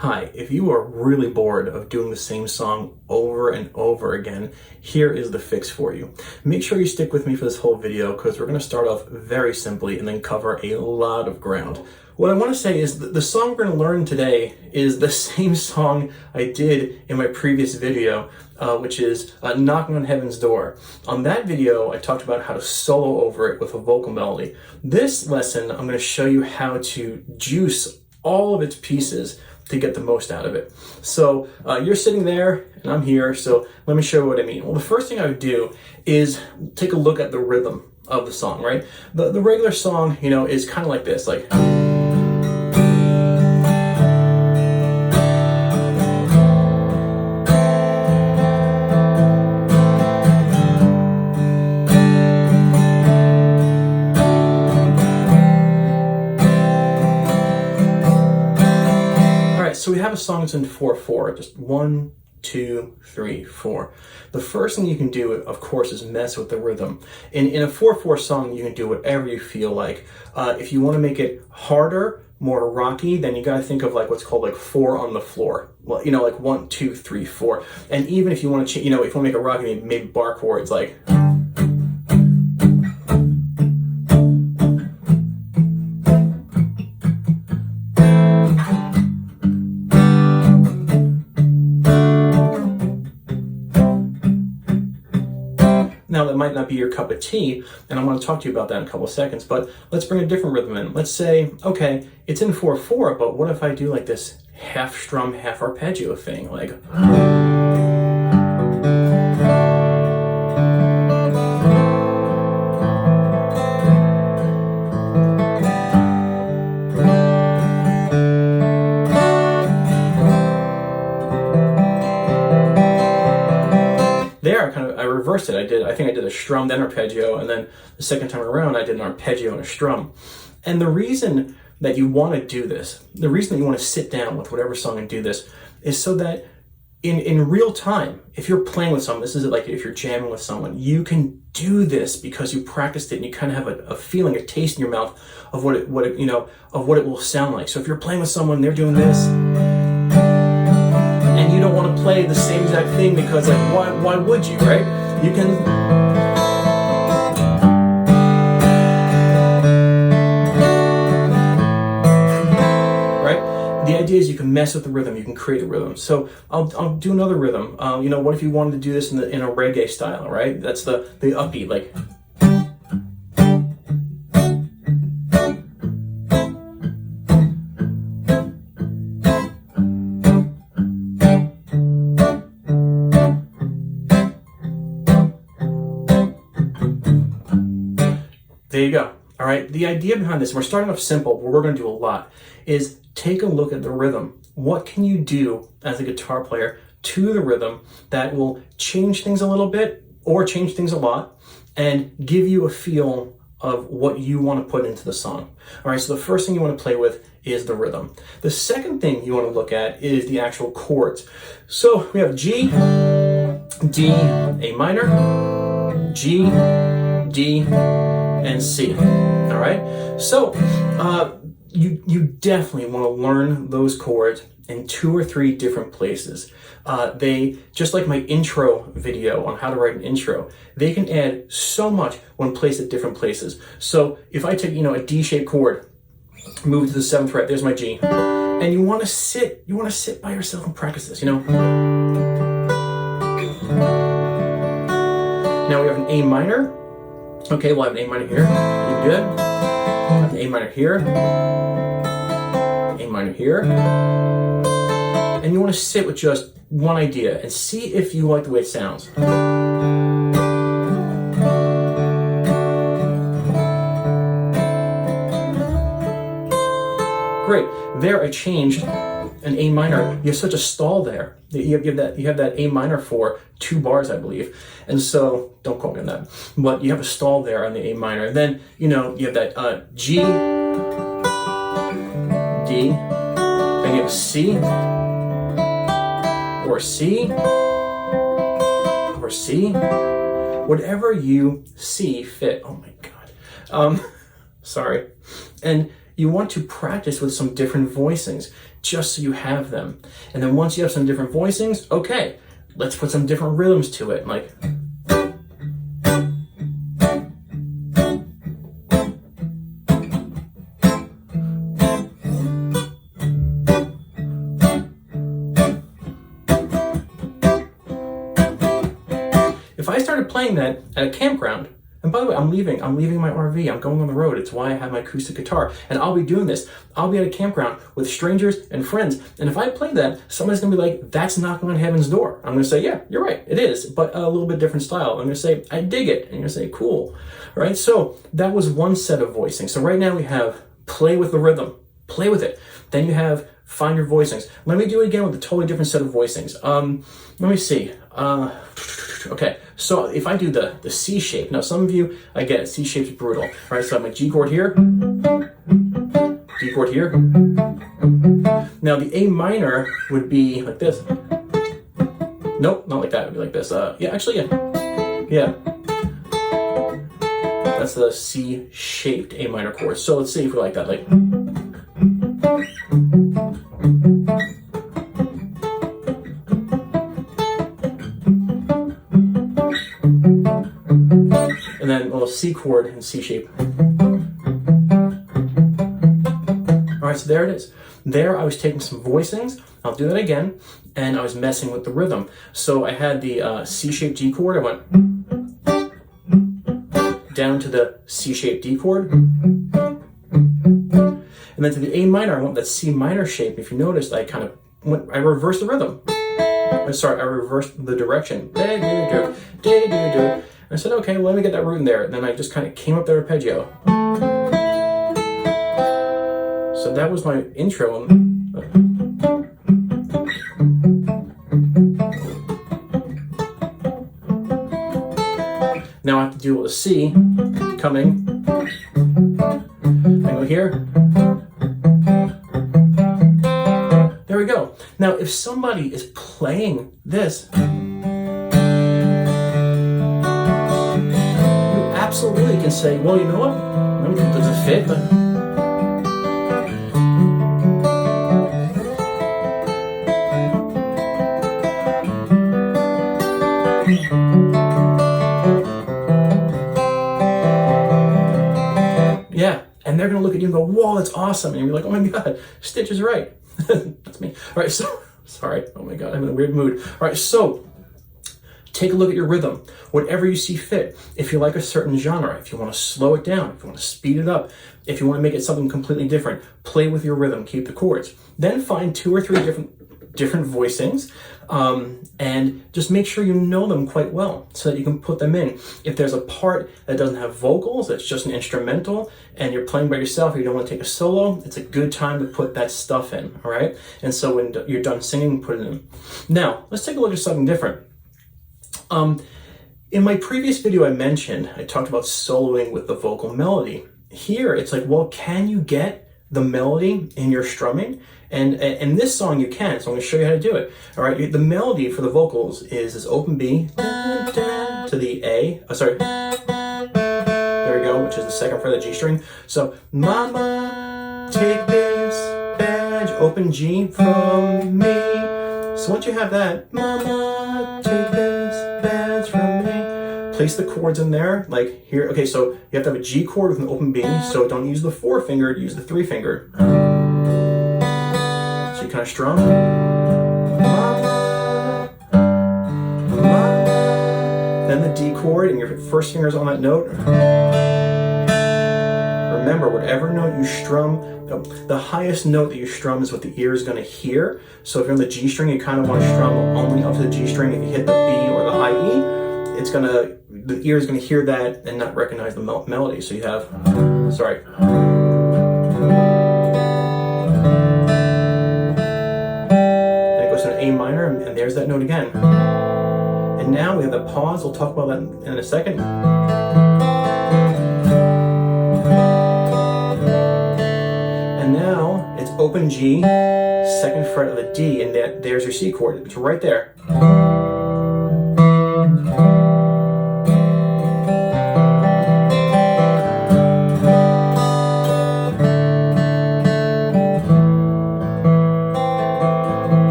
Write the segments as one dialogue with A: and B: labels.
A: Hi, if you are really bored of doing the same song over and over again, here is the fix for you. Make sure you stick with me for this whole video because we're going to start off very simply and then cover a lot of ground. What I want to say is that the song we're going to learn today is the same song I did in my previous video, which is Knocking on Heaven's Door. On that video, I talked about how to solo over it with a vocal melody. This lesson, I'm going to show you how to juice all of its pieces to get the most out of it. So you're sitting there and I'm here, so let me show you what I mean. Well, the first thing I would do is take a look at the rhythm of the song, right? The regular song, you know, is kind of like this, like... So we have a song that's in 4/4, just 1, 2, 3, 4. The first thing you can do, of course, is mess with the rhythm. In a 4/4 song, you can do whatever you feel like. If you want to make it harder, more rocky, then you got to think of like what's called like 4 on the floor. Well, you know, like 1, 2, 3, 4. And even if you want to, you know, if you want to make it rocky, maybe bar chords like. Now, that might not be your cup of tea, and I want to talk to you about that in a couple of seconds, but let's bring a different rhythm in. Let's say, okay, it's in 4/4, but what if I do like this half strum, half arpeggio thing, like... There, I reversed it. I think I did a strum, then arpeggio, and then the second time around, I did an arpeggio and a strum. And the reason that you want to do this, the reason that you want to sit down with whatever song and do this, is so that in real time, if you're playing with someone, this is like if you're jamming with someone, you can do this because you practiced it and you kind of have a feeling, a taste in your mouth of what it will sound like. So if you're playing with someone, they're doing this, and you don't want to play the same exact thing because, like, why would you, right? You can... Right? The idea is you can mess with the rhythm, you can create a rhythm. So I'll do another rhythm. You know, what if you wanted to do this in a reggae style, right? That's the upbeat, like... There you go. All right. The idea behind this, we're starting off simple, but we're going to do a lot, is take a look at the rhythm. What can you do as a guitar player to the rhythm that will change things a little bit or change things a lot and give you a feel of what you want to put into the song? All right. So the first thing you want to play with is the rhythm. The second thing you want to look at is the actual chords. So we have G, D, A minor, G, D, and C. All right. So you definitely want to learn those chords in 2 or 3 different places. They, just like my intro video on how to write an intro, they can add so much when placed at different places. So if I take, you know, a D-shaped chord, move to the 7th fret, there's my G, and you want to sit by yourself and practice this, you know. Now we have an A minor. Okay, we'll have an A minor here. You good? Have an A minor here. A minor here. And you want to sit with just one idea and see if you like the way it sounds. Great. There I changed an A minor. You have such a stall there. You have that A minor for 2 bars, I believe. And so, don't quote me on that. But you have a stall there on the A minor. And then, you know, you have that G, D, then you have C, or C, or C. Whatever you see fit. Oh my God. Sorry. And you want to practice with some different voicings. just so you have them. And then once you have some different voicings, okay, let's put some different rhythms to it. Like, if I started playing that at a campground, and by the way, I'm leaving my RV, I'm going on the road. It's why I have my acoustic guitar. And I'll be doing this. I'll be at a campground with strangers and friends. And if I play that, somebody's gonna be like, that's knocking on heaven's door. I'm gonna say, yeah, you're right, it is, but a little bit different style. I'm gonna say, I dig it. And you're gonna say, cool. All right, so that was one set of voicing. So right now we have play with the rhythm, play with it. Then you have find your voicings. Let me do it again with a totally different set of voicings. Let me see. Okay, so if I do the C shape, now some of you, I get it, C shape's brutal. All right, so I have my G chord here, D chord here. Now the A minor would be like this. Nope, not like that, it would be like this. Yeah, actually, yeah. That's the C shaped A minor chord. So let's see if we like that, like. And then a little C chord and C shape. All right, so there it is. There I was taking some voicings. I'll do that again. And I was messing with the rhythm. So I had the C-shaped G chord. I went down to the C-shaped D chord. And then to the A minor, I went that C minor shape. If you noticed, I reversed the rhythm. I reversed the direction. I said, okay, well, let me get that root in there. And then I just kind of came up the arpeggio. So that was my intro. Now I have to deal with a C coming. I go here. There we go. Now, if somebody is playing this, absolutely can say, well, you know what? It doesn't fit, but yeah, and they're gonna look at you and go, whoa, that's awesome. And you're like, oh my God, Stitch is right. That's me. All right, so, sorry. Oh my God, I'm in a weird mood. All right, so take a look at your rhythm, whatever you see fit. If you like a certain genre, if you want to slow it down, if you want to speed it up, if you want to make it something completely different, play with your rhythm, keep the chords. Then find 2 or 3 different voicings, and just make sure you know them quite well so that you can put them in. If there's a part that doesn't have vocals, it's just an instrumental, and you're playing by yourself, or you don't want to take a solo, it's a good time to put that stuff in, all right? And so when you're done singing, put it in. Now, let's take a look at something different. In my previous video I talked about soloing with the vocal melody. Here, it's like, well, can you get the melody in your strumming? And in this song you can, so I'm going to show you how to do it. All right, the melody for the vocals is this open B to the A. Oh, sorry. There we go, which is the second fret of the G string. So, Mama, take this badge, open G from me. So once you have that, Mama, take this badge from me. Place the chords in there, like here. Okay, so you have to have a G chord with an open B, so don't use the 4-fingered, use the 3-fingered. So you kind of strum. Mama, Mama. Then the D chord, and your first finger's on that note. Remember, whatever note you strum, the highest note that you strum is what the ear is going to hear. So if you're on the G string, you kind of want to strum only up to the G string. If you hit the B or the high E, the ear is going to hear that and not recognize the melody. So you have, sorry. And it goes to an A minor, and there's that note again. And now we have the pause. We'll talk about that in a second. And now it's open G, 2nd fret of the D, and there's your C chord. It's right there.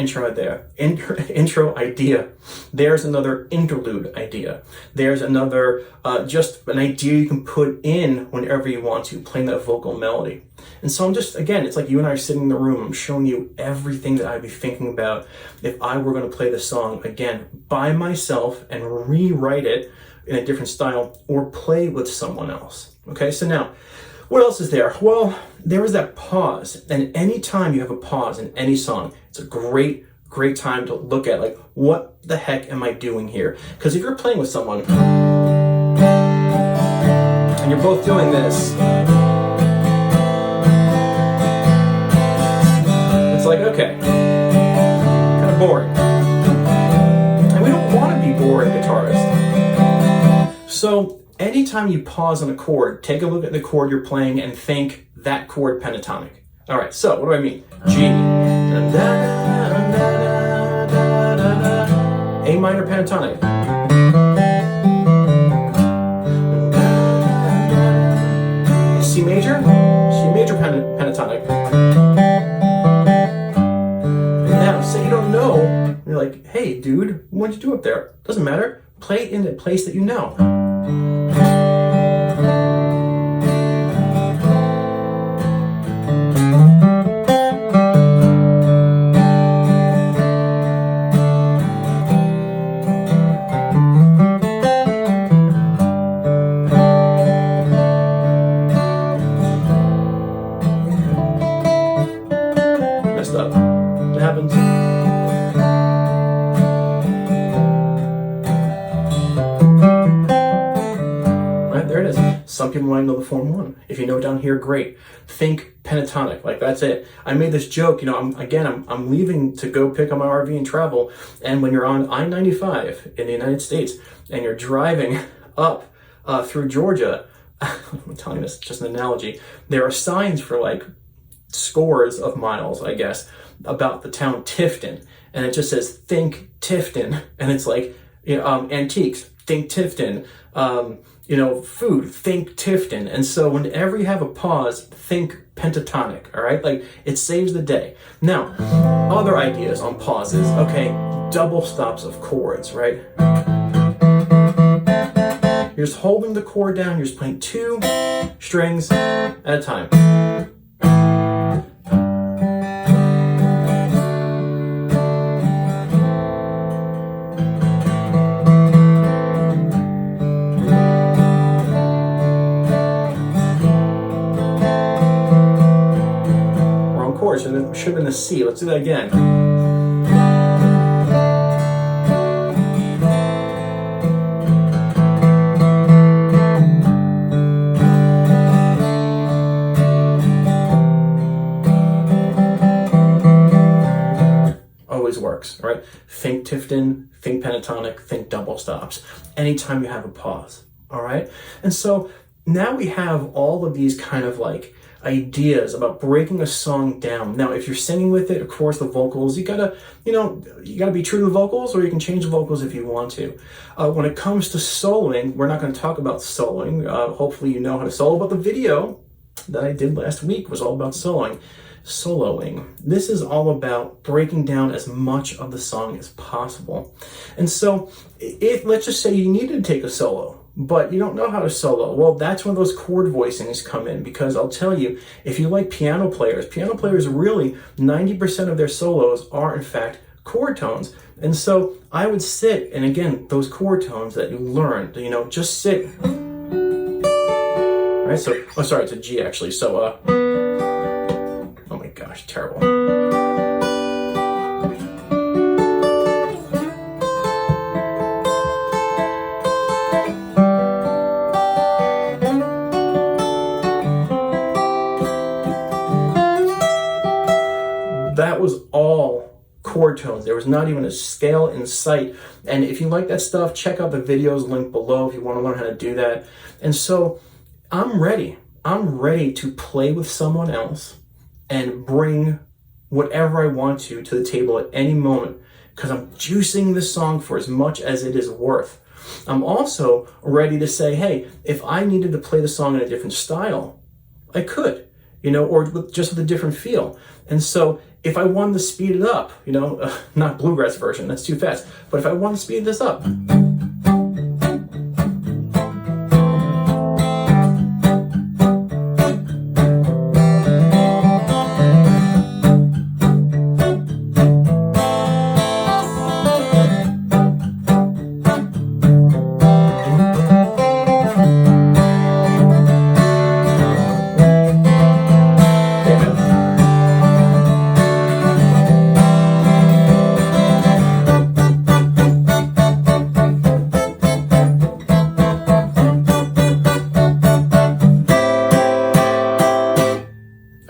A: intro idea. There's another interlude idea. There's another, just an idea you can put in whenever you want to, playing that vocal melody. And so I'm just, again, it's like you and I are sitting in the room. I'm showing you everything that I'd be thinking about if I were going to play the song, again, by myself and rewrite it in a different style or play with someone else. Okay, so now, what else is there? Well, there is that pause. And anytime you have a pause in any song, it's a great time to look at, like, what the heck am I doing here? Because if you're playing with someone and you're both doing this, it's like, okay, kind of boring. And we don't want to be boring guitarists. So anytime you pause on a chord, take a look at the chord you're playing and think that chord pentatonic. All right, so what do I mean? G, A minor pentatonic. C major pentatonic. Now, say you don't know, you're like, hey dude, what'd you do up there? Doesn't matter, play it in the place that you know. Messed up. It happens. There it is. Some people might know the form 1. If you know down here, great. Think pentatonic, like that's it. I made this joke, you know, I'm leaving to go pick up my RV and travel, and when you're on I-95 in the United States and you're driving up through Georgia, I'm telling you this, just an analogy, there are signs for like scores of miles, I guess, about the town Tifton, and it just says, think Tifton, and it's like, you know, antiques, think Tifton, you know, food, think Tifton. And so whenever you have a pause, think pentatonic, all right? Like, it saves the day. Now, other ideas on pauses, okay, double stops of chords, right? You're just holding the chord down, you're just playing 2 strings at a time. So it should have been the C. Let's do that again. Always works, right? Think Tifton, think pentatonic, think double stops. Anytime you have a pause, all right? And so now we have all of these kind of like ideas about breaking a song down. Now, if you're singing with it, of course, the vocals, you gotta be true to the vocals, or you can change the vocals if you want to. When it comes to soloing, we're not going to talk about soloing. Hopefully you know how to solo, but the video that I did last week was all about soloing. This is all about breaking down as much of the song as possible. And so, let's just say you needed to take a solo, but you don't know how to solo. Well, that's when those chord voicings come in, because I'll tell you, if you like piano players really, 90% of their solos are in fact chord tones. And so I would sit, and again, those chord tones that you learned, you know, just sit. Right, so, oh sorry, it's a G actually. So, oh my gosh, terrible. That was all chord tones. There was not even a scale in sight. And if you like that stuff, check out the videos linked below if you want to learn how to do that. And so I'm ready. I'm ready to play with someone else and bring whatever I want to the table at any moment, because I'm juicing this song for as much as it is worth. I'm also ready to say, hey, if I needed to play the song in a different style, I could. or just with a different feel. And so if I wanted to speed it up, not bluegrass version, that's too fast, but if I want to speed this up,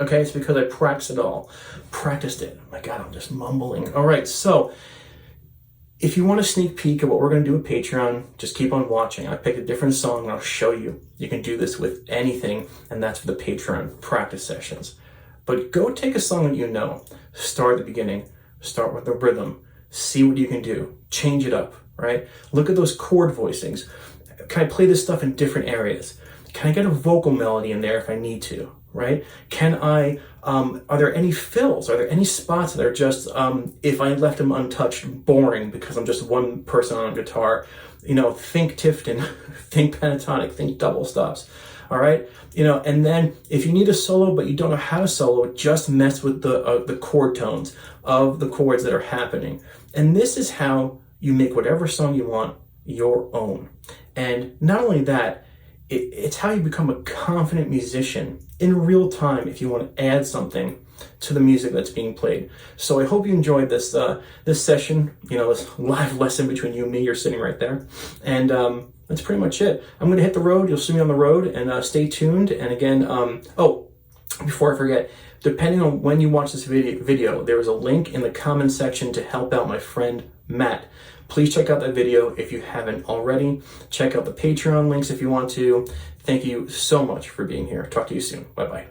A: okay, it's because I practiced it. My God, I'm just mumbling. All right, so if you want a sneak peek of what we're going to do with Patreon, just keep on watching. I picked a different song and I'll show you. You can do this with anything, and that's for the Patreon practice sessions. But go take a song that you know, start at the beginning, start with the rhythm, see what you can do, change it up, right? Look at those chord voicings. Can I play this stuff in different areas? Can I get a vocal melody in there if I need to, right? Are there any fills? Are there any spots that are just, if I left them untouched, boring because I'm just one person on a guitar? Think Tifton, think pentatonic, think double stops, all right? And then if you need a solo but you don't know how to solo, just mess with the chord tones of the chords that are happening. And this is how you make whatever song you want your own. And not only that, it's how you become a confident musician in real time if you want to add something to the music that's being played. So I hope you enjoyed this session, this live lesson between you and me. You're sitting right there. And that's pretty much it. I'm going to hit the road. You'll see me on the road, and stay tuned. And again, before I forget, depending on when you watch this video, there is a link in the comment section to help out my friend Matt. Please check out that video if you haven't already. Check out the Patreon links if you want to. Thank you so much for being here. Talk to you soon. Bye-bye.